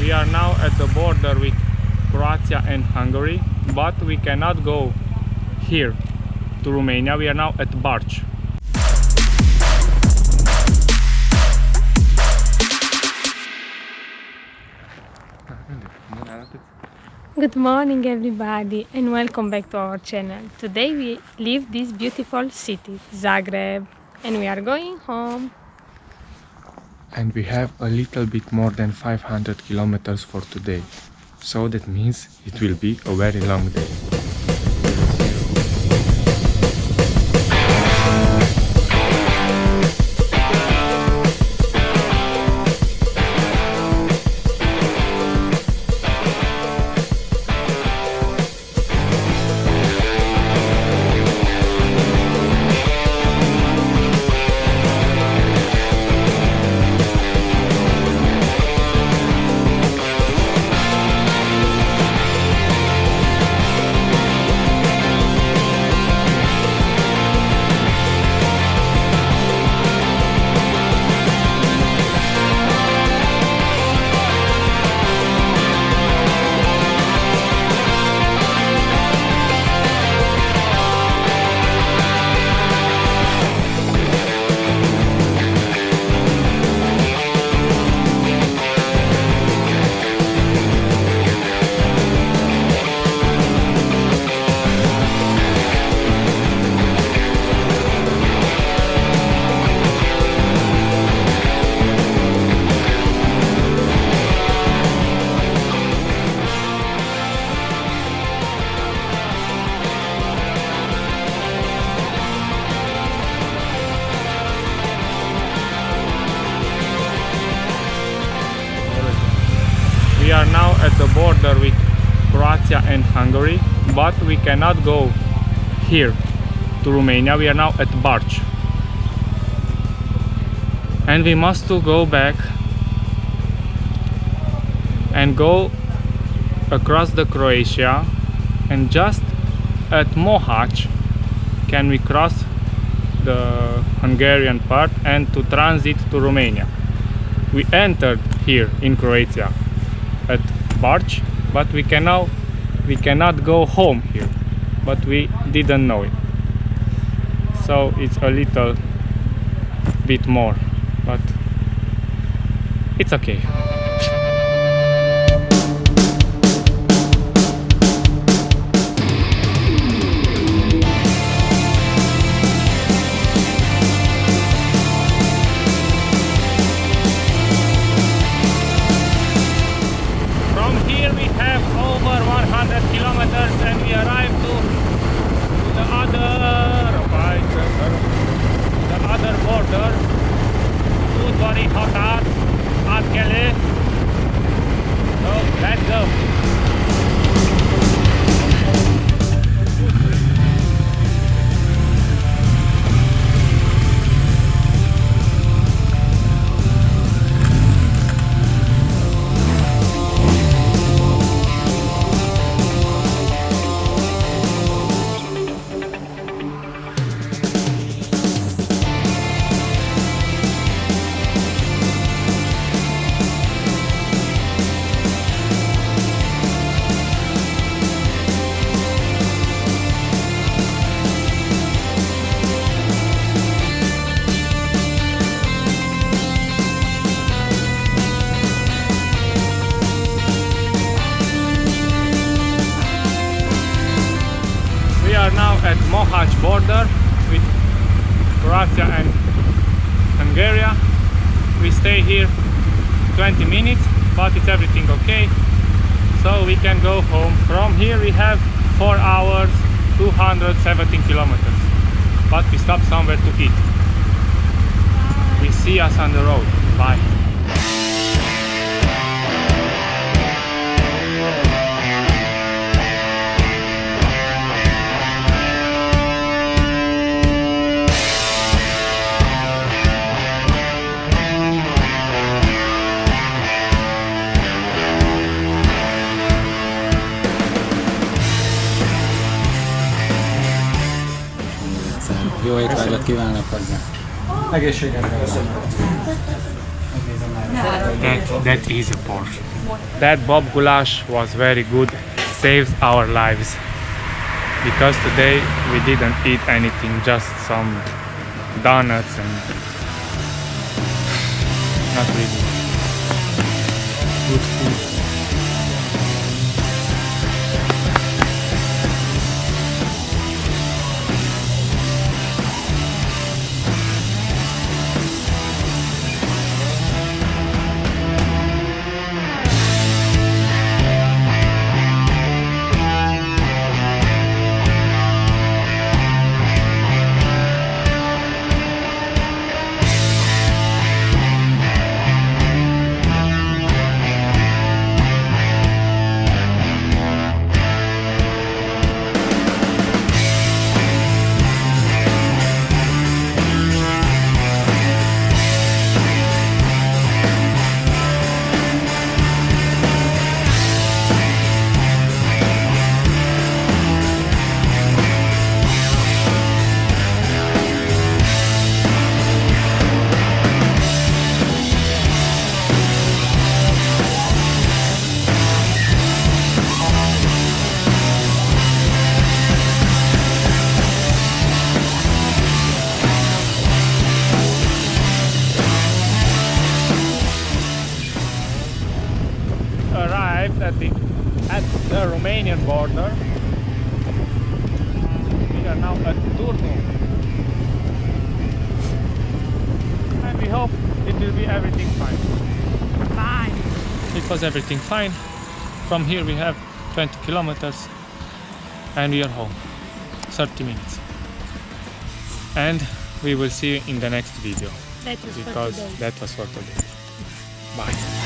We are now at the border with Croatia and Hungary, but we cannot go here to Romania. We are now at Barcs. Good morning everybody and welcome back to our channel. Today we leave this beautiful city, Zagreb, and we are going home. And we have a little bit more than 500 kilometers for today. So that means it will be a very long day. We are now at the border with Croatia and Hungary, but we cannot go here to Romania. We are now at Barcs. And we must go back and go across the Croatia, and just at Mohacs can we cross the Hungarian part and to transit to Romania. We entered here in Croatia at Barcs, but we cannot go home here, but we didn't know it, so it's a little bit more, but it's okay. Kilometers and we arrive to the other border, Udvari Customs. So let's go. Now at Mohacs border with Croatia and Hungary. We stay here 20 minutes, but it's everything okay, so we can go home. From here we have 4 hours, 217 kilometers, but we stop somewhere to eat. We see us on the road. Bye. Jó étvágyat kívánok hozzá! Egészséget! Köszönöm! That is a Porsche. That BobGulas was very good, saves our lives. Because today we didn't eat anything, just some donuts and not really good food. Arrived at the Romanian border. We are now at Turnu, and we hope it will be everything fine. Fine. It was everything fine. From here we have 20 kilometers and we are home. 30 minutes. And we will see you in the next video, That was for because today. that was for today. Bye.